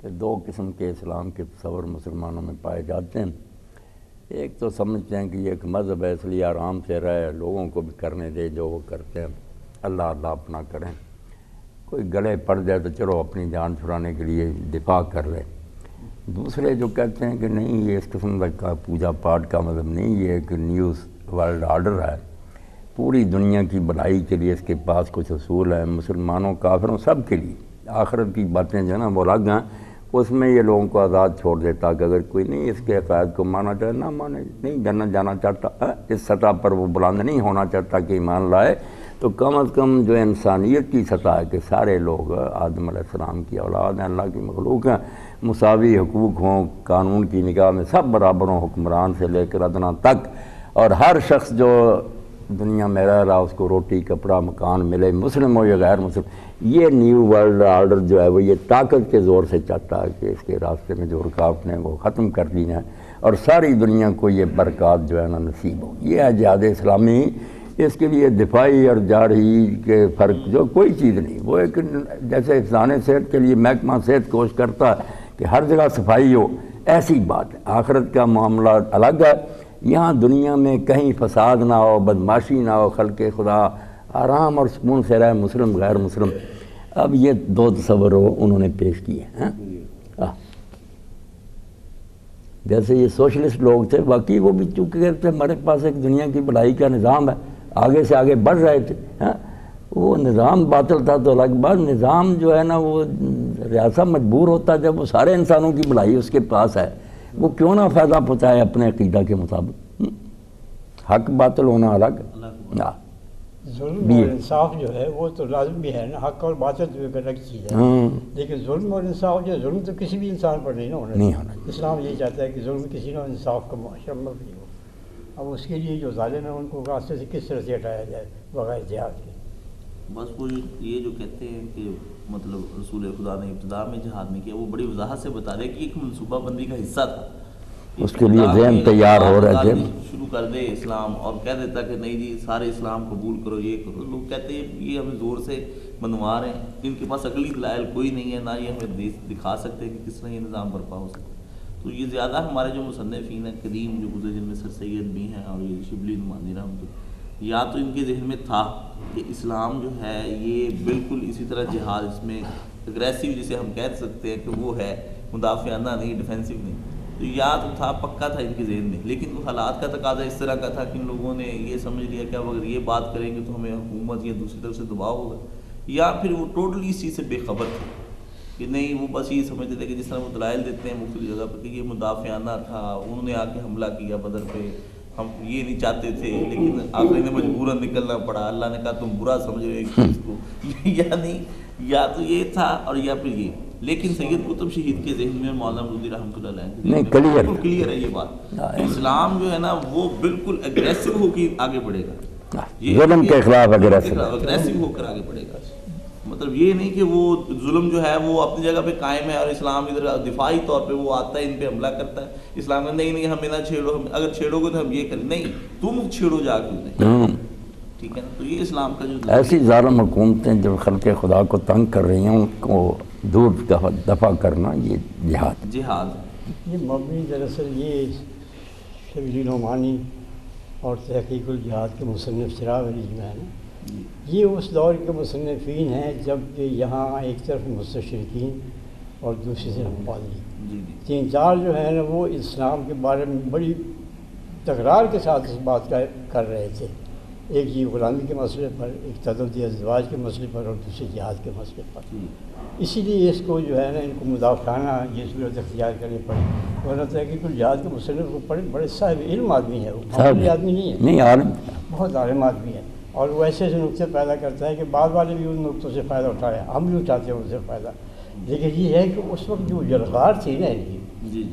کہ دو قسم کے اسلام کے تصور مسلمانوں میں پائے جاتے ہیں۔ ایک تو سمجھتے ہیں کہ یہ ایک مذہب ہے، اس لیے آرام سے رہے، لوگوں کو بھی کرنے دے جو وہ کرتے ہیں، اللہ اللہ اپنا کریں، کوئی گلے پڑ جائے تو چلو اپنی جان چھڑانے کے لیے دفاع کر لے۔ دوسرے جو کہتے ہیں کہ نہیں، یہ اس قسم کا پوجا پاٹ کا مذہب نہیں، یہ ایک نیوز ورلڈ آرڈر ہے، پوری دنیا کی بھلائی کے لیے اس کے پاس کچھ اصول ہیں، مسلمانوں کافروں سب کے لیے، آخرت کی باتیں جو ہے نا وہ الگ ہیں، اس میں یہ لوگوں کو آزاد چھوڑ دیتا کہ اگر کوئی نہیں اس کے عقائد کو مانا چاہے نہ مانے، نہیں جنت جانا چاہتا، اس سطح پر وہ بلند نہیں ہونا چاہتا کہ ایمان لائے، تو کم از کم جو انسانیت کی سطح ہے کہ سارے لوگ آدم علیہ السلام کی اولاد ہیں، اللہ کی مخلوق ہیں، مساوی حقوق ہوں، قانون کی نگاہ میں سب برابر ہوں، حکمران سے لے کر ادنا تک، اور ہر شخص جو دنیا میں رہ رہا اس کو روٹی کپڑا مکان ملے، مسلم ہو یا غیر مسلم۔ یہ نیو ورلڈ آرڈر جو ہے وہ یہ طاقت کے زور سے چاہتا ہے کہ اس کے راستے میں جو رکاوٹیں ہیں وہ ختم کر دی جائیں اور ساری دنیا کو یہ برکات جو ہے نا نصیب ہو۔ یہ ہے جہاد اسلامی، اس کے لیے دفاعی اور جارحی کے فرق جو کوئی چیز نہیں، وہ ایک جیسے حفظان صحت کے لیے محکمہ صحت کوشش کرتا ہے کہ ہر جگہ صفائی ہو، ایسی بات ہے۔ آخرت کا معاملہ الگ ہے، یہاں دنیا میں کہیں فساد نہ ہو، بدماشی نہ ہو، خلق خدا آرام اور سکون سے رہے، مسلم غیر مسلم۔ اب یہ دو تصور انہوں نے پیش کیے ہیں۔ جیسے یہ سوشلسٹ لوگ تھے، باقی وہ بھی چونکہ کہتے تھے ہمارے پاس ایک دنیا کی بھلائی کا نظام ہے، آگے سے آگے بڑھ رہے تھے، وہ نظام باطل تھا تو الگ بات، نظام جو ہے نا وہ ریاست مجبور ہوتا جب وہ سارے انسانوں کی بھلائی اس کے پاس ہے، وہ کیوں نہ فائدہ پہنچائے اپنے عقیدہ کے مطابق۔ حق باطل ہونا الگ۔ ظلم اور انصاف جو ہے وہ تو لازم بھی ہے نا، حق اور باطل تو ایک الگ چیز ہے، لیکن ظلم اور انصاف جو ظلم تو کسی بھی انسان پر نہیں ہونا چاہیے۔ اسلام یہی چاہتا ہے کہ ظلم کسی نہ انصاف کا معاشرہ بھی ہو۔ اب اس کے لیے جو ظالم ہیں ان کو راستے سے کس طرح سے ہٹایا جائے بغیر جہاد کے؟ بس وہ یہ جو کہتے ہیں کہ مطلب رسول خدا نے ابتدا میں جہاد نہیں کیا، وہ بڑی وضاحت سے بتا رہے کہ ایک منصوبہ بندی کا حصہ تھا، اس کے لیے ذہن تیار ہو رہے تھے، شروع کر دے اسلام اور کہہ دیتا کہ نہیں جی سارے اسلام قبول کرو، یہ کرو۔ لوگ کہتے ہیں یہ ہمیں زور سے منوا رہے ہیں، ان کے پاس عقلی دلائل کوئی نہیں ہے، نہ یہ ہمیں دکھا سکتے کہ کس طرح یہ نظام برپا ہو سکتا ہے۔ تو یہ زیادہ ہمارے جو مصنفین ہیں قدیم جو گزرے، جن میں سر سید بھی ہیں اور یہ شبلی نعمانی رحمۃ اللہ، یا تو ان کے ذہن میں تھا کہ اسلام جو ہے یہ بالکل اسی طرح جہاد، اس میں اگریسو جسے ہم کہہ سکتے ہیں کہ وہ ہے مدافعانہ نہیں، ڈیفینسو نہیں، تو یا تو تھا پکا تھا ان کے ذہن میں، لیکن حالات کا تقاضا اس طرح کا تھا کہ ان لوگوں نے یہ سمجھ لیا کہ اب اگر یہ بات کریں گے تو ہمیں حکومت یا دوسری طرف سے دباؤ ہوگا، یا پھر وہ ٹوٹلی اس چیز سے بے خبر تھے کہ نہیں، وہ بس یہ سمجھتے تھے کہ جس طرح وہ دلائل دیتے ہیں مختلف جگہ پر کہ یہ مدافعانہ تھا، انہوں نے آ کے حملہ کیا بدر پہ، ہم یہ نہیں چاہتے تھے لیکن آخر انہیں مجبوراً نکلنا پڑا، اللہ نے کہا تم برا سمجھ رہے ہو اس کو، یعنی یا تو یہ تھا اور یا پھر یہ۔ لیکن سید قطب شہید کے ذہن میں، مولانا مودودی رحمۃ اللہ علیہ بالکل کلیئر ہے یہ بات، اسلام جو ہے نا وہ بالکل اگریسو ہو کے آگے بڑھے گا، ظلم کے خلاف اگریسو ہو کر آگے بڑھے گا۔ مطلب یہ نہیں کہ وہ ظلم جو ہے وہ اپنی جگہ پہ قائم ہے اور اسلام ادھر دفاعی طور پہ وہ آتا ہے ان پہ حملہ کرتا ہے، اسلام نہیں نہیں ہمیں نہ چھیڑو، اگر چھیڑو گے تو ہم یہ کریں، نہیں تم چھیڑو جا کے، ٹھیک ہے نا۔ تو یہ اسلام کا جو ایسی ظالم حکومتیں جو خلق خدا کو تنگ کر رہی ہیں ان کو دور دفع کرنا، یہ جہاد یہ مبنی دراصل یہ شبلی نعمانی اور تحقیق الجہاد کے مصنف چراغ علی جو ہے نا، یہ اس دور کے مصنفین ہیں جب کہ یہاں ایک طرف مستشرقین اور دوسری طرف پادری، تین چار جو ہے نا وہ اسلام کے بارے میں بڑی تکرار کے ساتھ اس بات کا کر رہے تھے، ایک یہ غلامی کے مسئلے پر، ایک تعدد ازدواج کے مسئلے پر اور دوسرے جہاد کے مسئلے پر۔ اسی لیے اس کو جو ہے نا ان کو مدافعانہ یہ صورت اختیار کرنی پڑی، ورنہ تحقیق الجہاد کے مصنف کو بڑے صاحب علم آدمی ہے، وہ معمولی آدمی نہیں ہے، بہت عالم آدمی ہے، اور وہ ایسے ایسے نقطے پیدا کرتا ہے کہ بعد والے بھی ان نقطوں سے فائدہ اٹھائے، ہم بھی اٹھاتے ہیں ان سے فائدہ، لیکن یہ ہے کہ اس وقت جو جلغار تھی نا ان کی،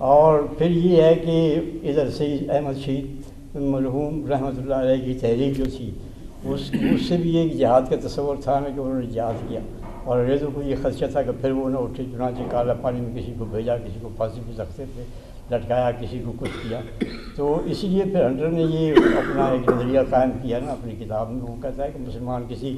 اور پھر یہ ہے کہ ادھر سید احمد شہید مرحوم رحمۃ اللہ علیہ کی تحریک جو تھی اس سے بھی ایک جہاد کا تصور تھا نا کہ انہوں نے جہاد کیا، اور انگریزوں کو یہ خدشہ تھا کہ پھر وہ نہ اٹھے، چنانچہ کالا پانی میں کسی کو بھیجا، کسی کو پھانسی پہ تختے پہ لٹکایا، کسی کو کچھ کیا، تو اسی لیے پھر ہنٹر نے یہ اپنا ایک نظریہ قائم کیا نا اپنی کتاب میں، وہ کہتا ہے کہ مسلمان کسی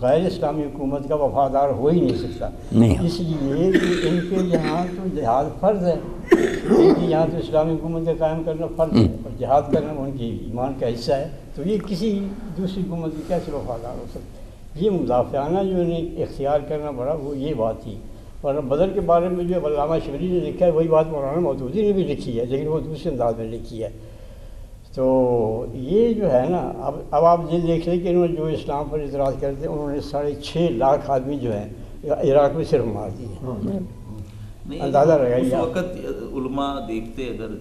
غیر اسلامی حکومت کا وفادار ہو ہی نہیں سکتا، نہیں۔ اس لیے کہ ان کے یہاں تو جہاد فرض ہے، ان کے یہاں تو اسلامی حکومت کا قائم کرنا فرض ہے اور جہاد کرنا ان کی ایمان کا حصہ ہے، تو یہ کسی دوسری حکومت کی کیسے وفادار ہو سکتا ہے؟ یہ مدافعانہ جو انہیں اختیار کرنا پڑا وہ یہ بات تھی۔ اور بدر کے بارے میں جو علامہ شبلی نے لکھا ہے وہی بات مولانا مودودی نے بھی لکھی ہے، لیکن وہ دوسرے انداز میں لکھی ہے۔ تو یہ جو ہے نا، اب آپ یہ دیکھ لیں کہ انہوں نے جو اسلام پر اعتراض کرتے ہیں، انہوں نے 6.5 لاکھ آدمی جو ہیں عراق میں صرف مار دیے۔ اندازہ لگائیے اس آپ۔ وقت علماء دیکھتے اگر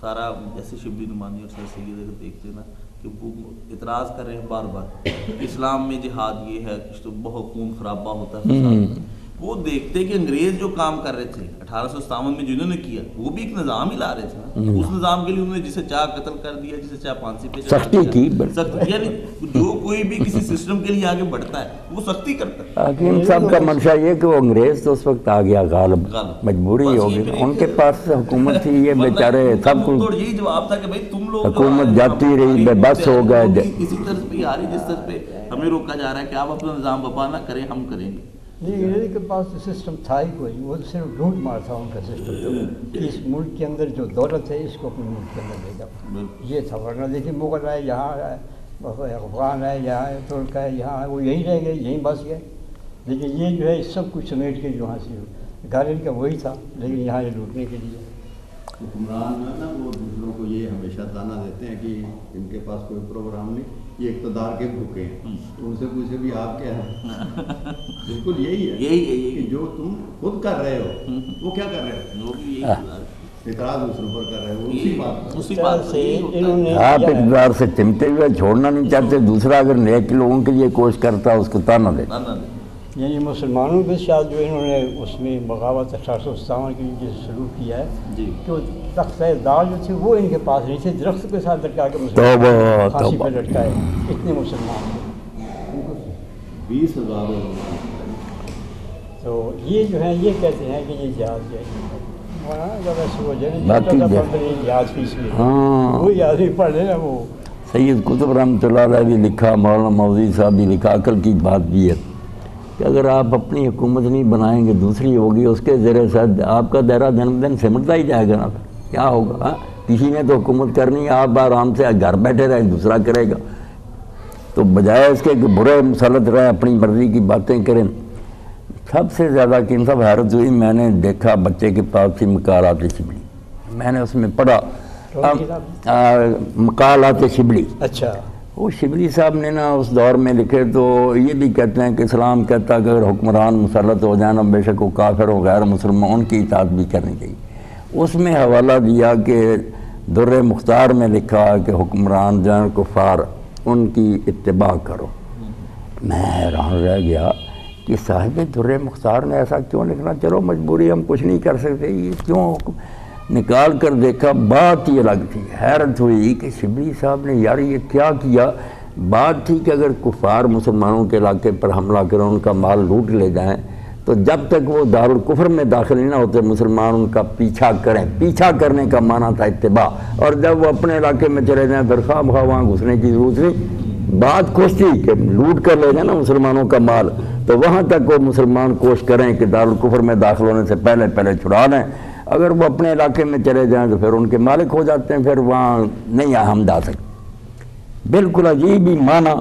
سارا جیسے شبلی نعمانی اور سر سید اگر دیکھتے نا کہ وہ اعتراض کر رہے ہیں بار بار اسلام میں جہاد یہ ہے کہ تو بہت خون خرابہ ہوتا ہے فساد، وہ دیکھتے کہ انگریز جو کام کر رہے تھے 1857 میں جنہوں نے کیا وہ بھی ایک نظام ہی لا رہے تھے نا، اس نظام کے لیے انہوں نے جسے چاہ قتل کر دیا، جسے چاہ پھانسی پہ سختی کی، سختی، یعنی جو کوئی بھی کسی سسٹم کے لیے آگے بڑھتا ہے وہ سختی کرتا ہے۔ حکیم صاحب کا منشا یہ کہ وہ انگریز تو اس وقت آ گیا غالب، مجبوری ہوگی، ان کے پاس حکومت تھی، یہ بیچارے سب کو یہی جواب تھا کہ بھائی تم لوگ حکومت جاتی رہی، بے بس ہو گئے۔ اسی طرز پہ آ رہی جس طرز پہ ہمیں روکا جا رہا ہے کہ آپ اپنا نظام بپا نہ کریں، ہم کریں گے۔ نہیں، انگریز کے پاس تو سسٹم تھا ہی کوئی، وہ صرف لوٹ مار تھا ان کا سسٹم، کہ اس ملک کے اندر جو دولت ہے اس کو اپنے ملک کے اندر لے جاؤ، یہ تھا۔ ورنہ دیکھیے مغل ہے، یہاں ہے، افغان ہے، یہاں ہے، ترک ہے، یہاں ہے، وہ یہیں رہ گئے، یہیں بس گئے۔ لیکن یہ جو ہے سب کچھ سمیٹ کے یہاں سے گھر ان کا وہی تھا، لیکن یہاں یہ لوٹنے کے لیے۔ حکمران جو ہے نا وہ دوسروں کو یہ ہمیشہ تانا دیتے ہیں کہ ان کے پاس کوئی پروگرام نہیں، یہ اقتدار کے بھوکے ہیں، تو ان سے پوچھے بھی آپ کیا ہیں؟ بالکل یہی ہے کہ جو تم خود کر رہے ہو وہ کیا کر رہے ہو، اعتراض دوسروں پر کر رہے ہو، اسی بات سے انہوں نے آپ اقتدار سے چمٹے ہوئے چھوڑنا نہیں چاہتے، دوسرا اگر نیک لوگوں کے لیے کوشش کرتا اس کو تانا دے۔ یعنی مسلمانوں کے ساتھ جو انہوں نے اس میں بغاوت 1857 کے لیے سلوک کیا ہے کہ وہ تختہ دار جو تھے وہ ان کے پاس نہیں تھے، درخت کے ساتھ لٹکا کے مسلمان پھانسی پہ لٹکائے، اتنے مسلمان تھے، 20,000 تو یہ جو ہے یہ کہتے ہیں کہ یہ جہاد ہے۔ جہاد فیس میں وہی آدمی پڑھ لے نا، وہ سید قطب رحمۃ اللہ علیہ بھی لکھا، مولانا مودودی صاحب بھی لکھا، عقل کی بات بھی ہے کہ اگر آپ اپنی حکومت نہیں بنائیں گے دوسری ہوگی، اس کے ذریعے سے آپ کا دائرہ دن دن سمٹتا ہی جائے گا نا، کیا ہوگا؟ کسی نے تو حکومت کرنی ہے، آپ آرام سے گھر بیٹھے رہیں، دوسرا کرے گا، تو بجائے اس کے کہ برے مسلط رہے اپنی مرضی کی باتیں کریں۔ سب سے زیادہ کہ سب حیرت ہوئی، میں نے دیکھا بچے کے پاس تھی مقالات شبلی، میں نے اس میں پڑھا مقالات شبلی۔ اچھا، وہ شبلی صاحب نے نا اس دور میں لکھے تو یہ بھی کہتے ہیں کہ اسلام کہتا ہے کہ اگر حکمران مسلط ہو جائیں نا، بے شک وہ کافر ہو غیر مسلمان، ان کی اطاعت بھی کرنی چاہیے۔ اس میں حوالہ دیا کہ در مختار میں لکھا کہ حکمران جان کفار ان کی اتباع کرو۔ میں حیران رہ گیا کہ صاحب در مختار نے ایسا کیوں لکھنا؟ چلو مجبوری، ہم کچھ نہیں کر سکتے، یہ کیوں؟ نکال کر دیکھا، بات ہی الگ تھی۔ حیرت ہوئی کہ شبلی صاحب نے یار یہ کیا کیا؟ بات تھی کہ اگر کفار مسلمانوں کے علاقے پر حملہ کریں، ان کا مال لوٹ لے جائیں، تو جب تک وہ دارالکفر میں داخل نہیں نہ ہوتے مسلمان ان کا پیچھا کریں۔ پیچھا کرنے کا معنی تھا اتباع، اور جب وہ اپنے علاقے میں چلے جائیں پھر خواہ بخواہ وہاں گھسنے کی ضرورت نہیں۔ بات خوش تھی کہ لوٹ کر لے جائیں نا مسلمانوں کا مال، تو وہاں تک وہ مسلمان کوشش کریں کہ دارالکفر میں داخل ہونے سے پہلے چھڑا لیں۔ اگر وہ اپنے علاقے میں چلے جائیں تو پھر ان کے مالک ہو جاتے ہیں، پھر وہاں نہیں ہم جا سکتے۔ بالکل عجیب ہی معنی،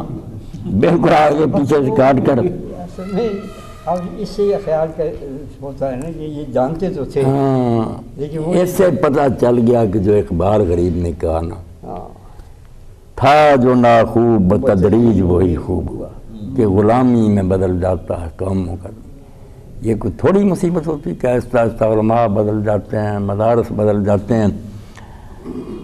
بالکل آگے پیچھے سے کاٹ کر۔ اصل میں اب اس سے یہ خیال ہوتا ہے نا کہ یہ جانتے تو تھے، لیکن وہ اس سے پتہ چل گیا کہ جو اقبال غریب نے کہا نا، تھا جو ناخوب بتدریج وہی خوب ہوا، کہ غلامی میں بدل جاتا ہے قوموں کا۔ یہ کوئی تھوڑی مصیبت ہوتی کہ آہستہ آہستہ علماء بدل جاتے ہیں، مدارس بدل جاتے ہیں،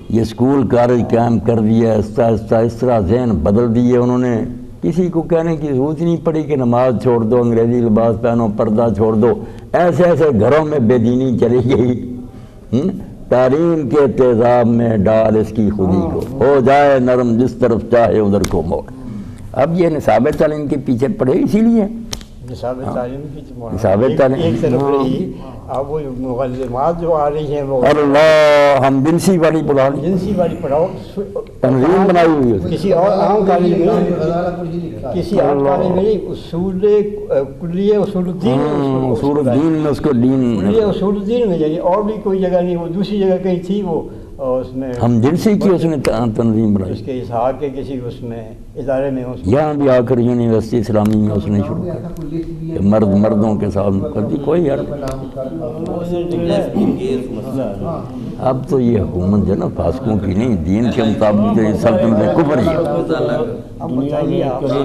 یہ اسکول کالج قائم کر دیا، آہستہ آہستہ اس طرح ذہن بدل دیے انہوں نے۔ کسی کو کہنے کی ضرورت نہیں پڑی کہ نماز چھوڑ دو، انگریزی لباس پہنو، پردہ چھوڑ دو، ایسے ایسے گھروں میں بے دینی چلی گئی۔ تعلیم کے تیزاب میں ڈال اس کی خودی کو، ہو جائے نرم جس طرف چاہے ادھر کو موڑ۔ اب یہ نصاب تعلیم کے پیچھے پڑے اسی لیے نصاب تعلیم کی تو نصاب تعلیم ایک طرف رہی، اب وہ مغلمات جو آ رہی ہیں وہ اللہ ہم جنسی والی بلا لیں، جنسی والی پڑھاؤ تنظیم بنائی ہوئی ہے کسی اور عام کالج میں نہیں، کسی عام کالج میں نہیں، اصول کلیہ اصول الدین اصول الدین میں اس کو دین کلیہ اصول الدین میں، یعنی اور بھی کوئی جگہ نہیں، وہ دوسری جگہ کہیں تھی وہ، اور اس میں ہم جنسی کی اس نے تنظیم بنائی، اس کے اسحاق کے کسی اس میں ادارے میں اس یہاں بھی آ کر یونیورسٹی اسلامی میں اس نے شروع کیا، مرد مردوں کے ساتھ کرتی کوئی حرف اب تو یہ حکومت جو نا فاسقوں کی نہیں، دین کے مطابق یہ سلطنت کفر ہی ہے۔ دنیا میں کبھی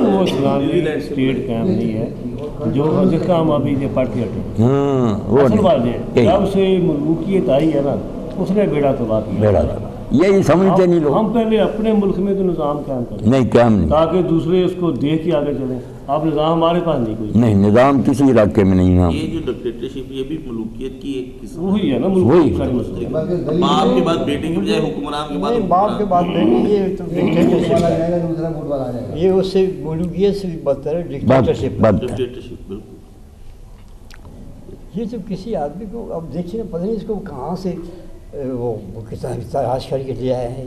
وہ اسلامی اسٹیٹ قائم نہیں ہے جو جس کا ہم ابھی سے پڑھ کے ہٹے، وہ اصل بات نہیں، یہ جب سے ملوکیت آئی ہے نا اس نے بیڑا تباہ کیا، بیڑا تھا یہی سمجھتے نہیں لوگ، ہم پہلے اپنے ملک میں تو نظام قائم کریں نہیں قائم نہیں، تاکہ دوسرے اس کو دیکھ کے آگے چلیں، اب نظام ہمارے پاس نہیں کوئی، نہیں نظام کسی علاقے میں نہیں ہے، یہ جو ڈکٹیٹرشپ یہ بھی ملوکیت کی ایک قسم وہی ہے نا وہی۔ ملک ساری مسئلے باپ کے بعد بیٹے کی بجائے حکمران کے بعد نہیں، باپ کے بعد بیٹی، یہ تو ڈکٹیٹرشپ ہے، یہ اس سے ملوکیت سے بھی بدتر ہے ڈکٹیٹرشپ۔ ڈکٹیٹرشپ بالکل یہ تو کسی آدمی کو اب دیکھیے نا، پتہ نہیں اس کو کہاں سے وہ کتاب تلاش کر کے لے آئے ہیں،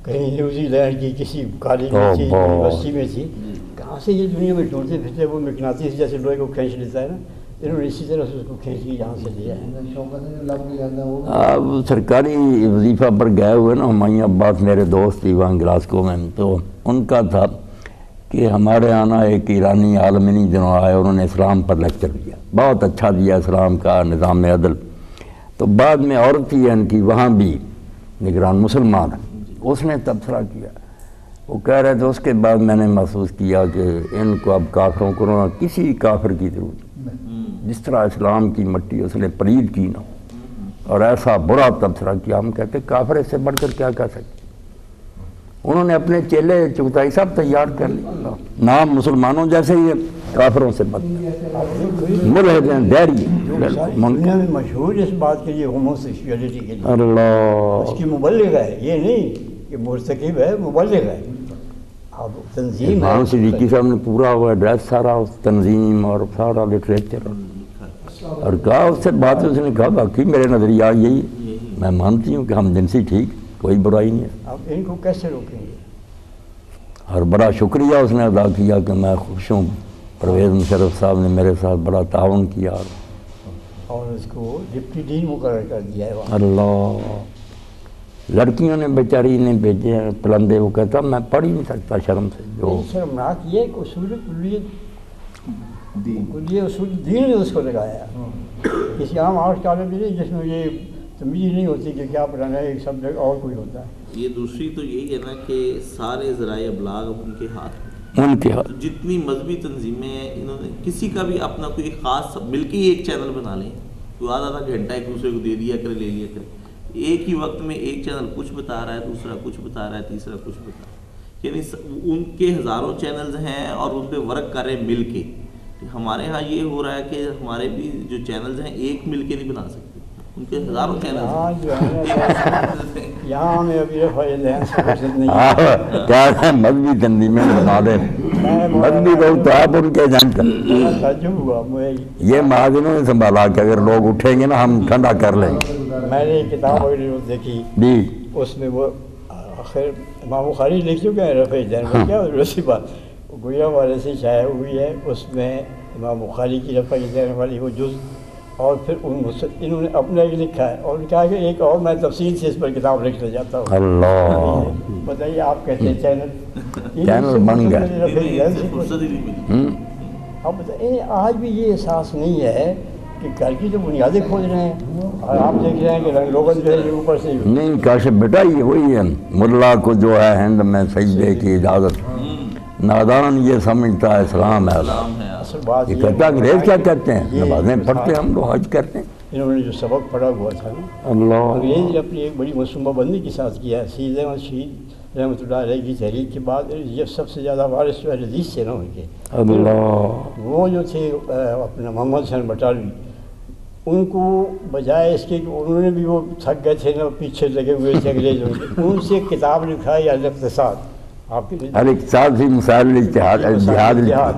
کہیں نیوزی لینڈ کی کسی کالج میں تھی، یونیورسٹی میں تھی، کہاں سے یہ دنیا میں ڈھونڈتے پھرتے، وہ مقناطیس جیسے لوہے کو کھینچ لیتا ہے نا، انہوں نے اسی طرح سے اس کو کھینچ کے یہاں سے لیا ہے۔ اب سرکاری وظیفہ پر گئے ہوئے نا ہمایوں عباس میرے دوست تھی وہاں گلاسکو میں، تو ان کا تھا کہ ہمارے آنا ایک ایرانی عالمینی جنہوں آئے، انہوں نے اسلام پر لیکچر دیا، بہت اچھا دیا اسلام کا نظام عدل، تو بعد میں عورت تھی ان کی وہاں بھی نگران مسلمان، اس نے تبصرہ کیا، وہ کہہ رہے تھے اس کے بعد میں نے محسوس کیا کہ ان کو اب کافروں کو نہ کسی کافر کی ضرورت نہیں، جس طرح اسلام کی مٹی اس نے پلید کی نا، اور ایسا برا تبصرہ کیا، ہم کہتے کافر اس سے بڑھ کر کیا کہہ سکتے، انہوں نے اپنے چیلے چغتائی سب تیار کر لی، نام مسلمانوں جیسے ہی کافروں سے بدتر، ملحد ہیں، دہری دنیا میں مشہور اس بات کے لیے ہومو سیکشولیٹی کے لیے، اللہ اس کی مبلغ ہے، یہ نہیں کہ مرتکب ہے، مبلغ ہے۔ اب تنظیم ہے، امام صدیقی صاحب نے پورا وہ ایڈریس سارا اس تنظیم اور سارا لٹریچر اور کہا، اس سے بات اس نے کہا باقی میرے نظریہ یہی، میں مانتی ہوں کہ ہم جنسی ٹھیک، کوئی برائی نہیں ہے، اب ان کو کیسے روکیں گے؟ اور بڑا شکریہ اس نے ادا کیا کہ میں خوش ہوں، پرویز مشرف صاحب نے میرے ساتھ بڑا تعاون کیا، اور اس کو ڈپٹی ڈین مقرر کر دیا ہے وہاں۔ اللہ لڑکیوں نے بیچاری نے بھیجے ہیں پلندے، وہ کہتا میں پڑھ ہی نہیں سکتا شرم سے، جو شرمناک یہ کہ اصول کلیہ اصول دین نے اس کو لگایا، کسی عام آرٹ کالج میں نہیں جس میں یہ تمیز نہیں ہوتی کہ کیا پڑھانا ہے، ایک سبجیکٹ اور کوئی ہوتا ہے۔ یہ دوسری تو یہی ہے نا کہ سارے ذرائع ابلاغ اب ان کے ہاتھ میں، ان کے ہاتھ، جتنی مذہبی تنظیمیں ہیں انہوں نے کسی کا بھی اپنا کوئی خاص مل کے ایک چینل بنا لیں، تو آدھا گھنٹہ ایک دوسرے کو دے دیا کرے، لے لیا کرے، ایک ہی وقت میں ایک چینل کچھ بتا رہا ہے، دوسرا کچھ بتا رہا ہے، تیسرا کچھ بتا رہا ہے، یعنی ان کے ہزاروں چینلز ہیں اور ان پہ ورک کر رہے ہیں مل کے۔ ہمارے ہاں یہ ہو رہا ہے کہ ہمارے بھی جو چینلز ہیں ایک مل کے نہیں بنا سکتے، ان کے ہزاروں چینلز ہیں۔ یہاں ہمیں ابھی ذہن سے فرصت نہیں کیا ہے مذہبی تنظیمیں بنا دیں، مذہبی لوگ تو آپ ان کے جانتے ہیں، تعجب ہوا مجھے، یہ مہاجنوں نے سنبھالا کہ اگر لوگ اٹھیں گے نا ہم ٹھنڈا کر لیں گے، میں نے ایک کتاب وغیرہ دیکھی، جی اس میں وہ آخر امام بخاری لکھ چکے ہیں رفع دین میں، کیا ویسی بات گویا والے سے شائع ہوئی ہے، اس میں امام بخاری کی رفع دین والی وہ جز، اور پھر انہوں نے اپنا ایک لکھا ہے، اور کہا کہ ایک اور میں تفصیل سے اس پر کتاب لکھنا چاہتا ہوں۔ اللہ بتائیے آپ کہتے ہیں چینل بن گیا۔ فرصت ہی نہیں ملی۔ اب بتائیے آج بھی یہ احساس نہیں ہے کہ گھر کی تو بنیادیں کھود رہے ہیں، اور آپ دیکھ رہے ہیں کہ رنگ لوگن جو ہے یہ اوپر سے نہیں کاشف بیٹا یہ وہی ہے، ملا کو جو ہے ہند میں سجدے کی اجازت، نادان یہ سمجھتا ہے اسلام ہے، اصل بات یہ کہتا ہے انگریز کیا کہتے ہیں، نمازیں پڑھتے ہیں ہم لوگ، حج کرتے ہیں، انہوں نے جو سبق پڑھا ہوا تھا نا، اللہ انگریز نے اپنی ایک بڑی منصوبہ بندی کے ساتھ کیا ہے، سید احمد شہید رحمۃ اللہ علیہ کی تحریک کے بعد یہ سب سے زیادہ وارث جو حدیث سے نا ان کے، اللہ وہ جو تھے اپنا محمد حسین بٹالوی، ان کو بجائے اس کے کہ انہوں نے بھی وہ تھک گئے تھے نا، پیچھے لگے ہوئے تھے انگریزوں کے، ان سے کتاب لکھا ہے الاقتصاد، آپ کے الاقتصاد فی مسائل الاجتہاد، جہاد،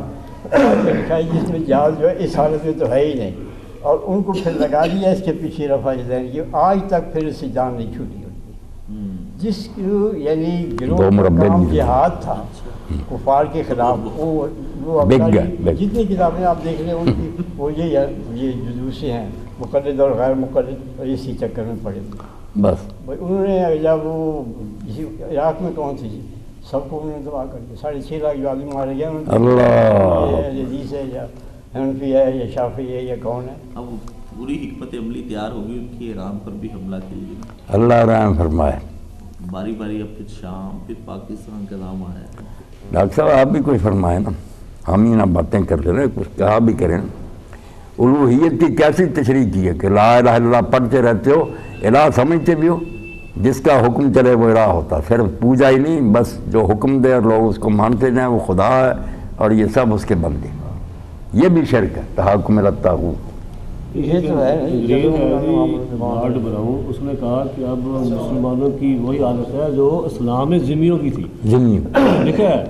لکھا ہے جس میں جہاز جو ہے اس حالت میں تو ہے ہی نہیں، اور ان کو پھر لگا دیا اس کے پیچھے رفع ذہن کی، آج تک پھر اس سے جان نہیں چھوٹی ہوتی، جس کو یعنی گروہ کا کام جہاد تھا کفار کے خلاف، وہ جتنی کتابیں آپ دیکھ لیں ان کی وہ یہ جلوسیں ہیں، مقلد اور غیر مقلد، اور اسی چکر میں پڑے بس انہوں نے جب وہ عراق میں کون تھی سب کو انہوں نے دعا کر دیا، 6.5 لاکھ جو آدمی مارے گئے، حدیث ہے یا حنفی ہے یا شافعی ہے یا کون ہے، اب پوری حکمت عملی تیار ہوگی ان کی ایران پر بھی حملہ کے لیے، اللہ رحم فرمائے، باری باری اب پھر شام پھر پاکستان کا نام آیا ہے۔ ڈاکٹر صاحب آپ بھی کچھ فرمائیں نا، ہم ہی نہ باتیں کرتے رہے، کچھ کہا بھی کریں۔ الوہیت کی کیسی تشریح کی ہے کہ لا الہ الا اللہ پڑھتے رہتے ہو، الہ سمجھتے بھی ہو، جس کا حکم چلے وہ الہ ہوتا، صرف پوجا ہی نہیں، بس جو حکم دے اور لوگ اس کو مانتے جائیں وہ خدا ہے، اور یہ سب اس کے بندے، یہ بھی شرک ہے، تحاکم الی الطاغوت۔ یہ تو ہے لارڈ براؤن اس نے کہا کہ اب مسلمانوں کی وہی حالت ہے جو اسلام میں ذمیوں کی تھی، لکھا ہے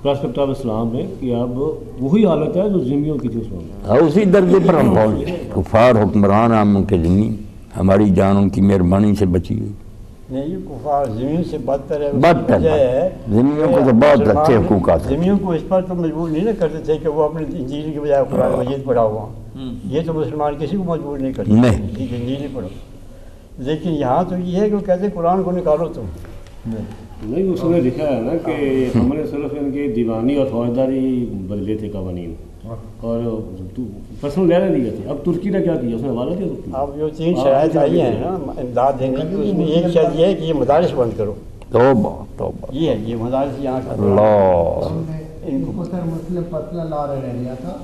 پراسپیکٹ آف اسلام میں کہ اب وہی حالت ہے جو ذمیوں کی تھی اسلام میں، اور اسی درجے پر ہم پہنچے، کفار حکمران ہم ان کے ذمی، ہماری جان ان کی مہربانی سے بچی ہوئی، نہیں کفار زمین سے بدتر ہے، بدتر ہے، ذمیوں کو تو بہت اچھے حقوق آتے ہیں، زمیوں کو اس پر تو مجبور نہیں نہ کرتے تھے کہ وہ اپنے انجیل کی بجائے قرآن مجید پڑھا ہوا، یہ تو مسلمان کسی کو مجبور نہیں کرتے کہ انجیل پڑھو، لیکن یہاں تو یہ ہے کہ وہ کہتے ہیں قرآن کو نکالو تم، نہیں اس نے لکھا ہے نا کہ ہم نے صرف ان کی دیوانی اور فوجداری بدلے تھے قوانین، اور پرسنل لے لیے تھے، اب ترکی نے کیا کیا، اس نے حوالہ دیا ترکی، اب جو 3 شرائط آئی ہیں نا امداد دینے کی، اس میں ایک شرط یہ ہے کہ یہ مدارس بند کرو، توبہ توبہ، یہ ہے یہ مدارس یہاں کا اللہ ان کو پتھر مسلم پتلا لا رہے لیا تھا،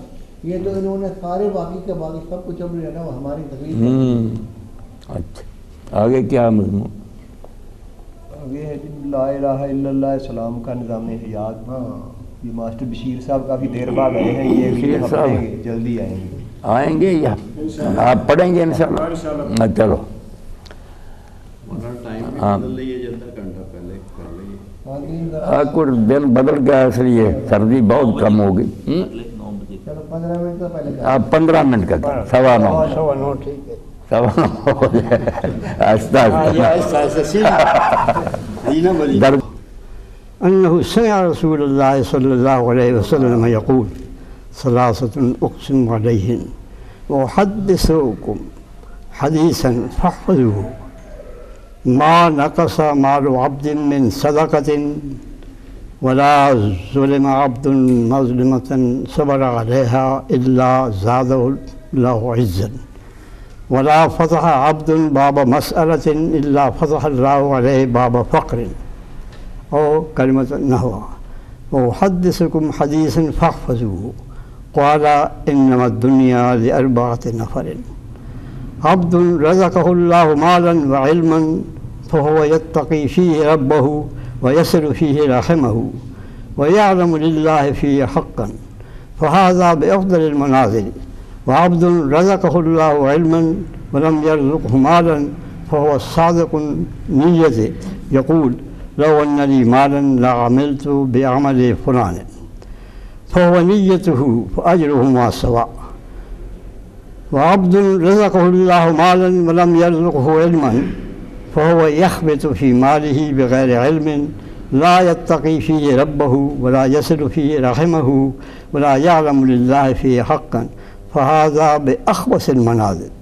یہ تو انہوں نے سارے باقی کے باقی سب کچھ اب لینا وہ ہماری تکلیف۔ اچھا آگے کیا مضمون؟ یہ ہے لا الہ الا اللہ اسلام کا نظام حیات، یہ ماسٹر بشیر صاحب کافی دیر بعد آئے ہیں، یہ ہفتے جلدی آئیں گے یا آپ پڑھیں گے انشاءاللہ؟ چلو کچھ دن بدل گیا اس لیے سردی بہت کم ہوگی، 15 منٹ تو پہلے آپ 15 منٹ کا 9:15 9:15 ٹھیک ہے، 9:15 ہو جائے، آہستہ أنه سمع رسول الله صلى الله عليه وسلم يقول 3 أقسم عليهن وأحدثكم حديثا فاحفظوه ما نقص مال عبد من صدقة ولا ظلم عبد مظلمة صبر عليها إلا زاده الله عزا ولا فتح عبد باب مسألة إلا فتح الله عليه باب فقر أو كلمة نحو وأحدثكم حديثا فاحفظوه قال إنما الدنيا ل4 نفر عبد رزقه الله مالا وعلما فهو يتقي فيه ربه ويصل فيه رحمه ويعلم لله فيه حقا فهذا بأفضل المنازل وعبد رزقه الله علما ولم يرزقه مالا فهو الصادق نيته يقول لو أن لي مالا لعملت بعمل فلان فهو نيته فأجرهما سواء وعبد رزقه الله مالا ولم يرزقه علما فهو يخبط في ماله بغير علم لا يتقي فيه ربه ولا يصل فيه رحمه ولا يعلم لله فيه حقا فهذا بأخبث المنازل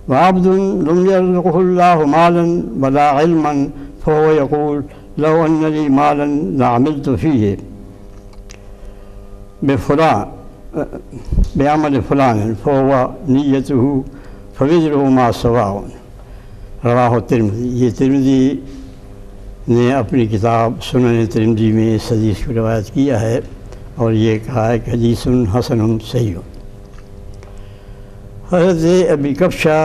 وعبد لم يرزقه الله مالا ولا علما فهو يقول لو أن لي مالا لعملت فيه بفلان بعمل فلان فهو نيته فوزرهما سواء رواہ ترمذی، یہ ترمذی نے اپنی کتاب سنن ترمذی میں اس حدیث کو روایت کیا ہے اور یہ کہا ہے کہ حدیث حسن صحیح۔ حضرت ابی کبشہ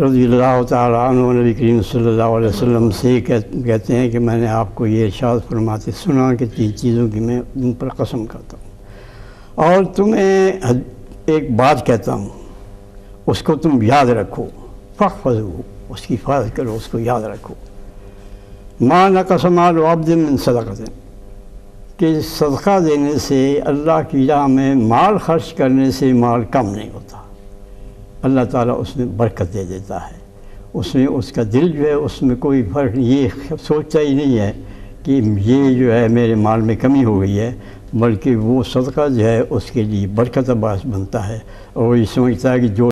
رضی اللہ تعالیٰ عنہ نبی کریم صلی اللہ علیہ وسلم سے کہتے ہیں کہ میں نے آپ کو یہ ارشاد فرماتے سنا کہ 3 چیزوں کی میں ان پر قسم کرتا ہوں اور تمہیں ایک بات کہتا ہوں اس کو تم یاد رکھو، فاحفظوہ، اس کی حفاظت کرو، اس کو یاد رکھو۔ ما نقص مال عبد من صدقۃ، کہ صدقہ دینے سے، اللہ کی راہ میں مال خرچ کرنے سے مال کم نہیں ہوتا، اللہ تعالیٰ اس میں برکت دے دیتا ہے، اس میں اس کا دل جو ہے اس میں کوئی فرق نہیں، یہ سوچتا ہی نہیں ہے کہ یہ جو ہے میرے مال میں کمی ہو گئی ہے، بلکہ وہ صدقہ جو ہے اس کے لیے برکت باعث بنتا ہے، اور یہ سمجھتا ہے کہ جو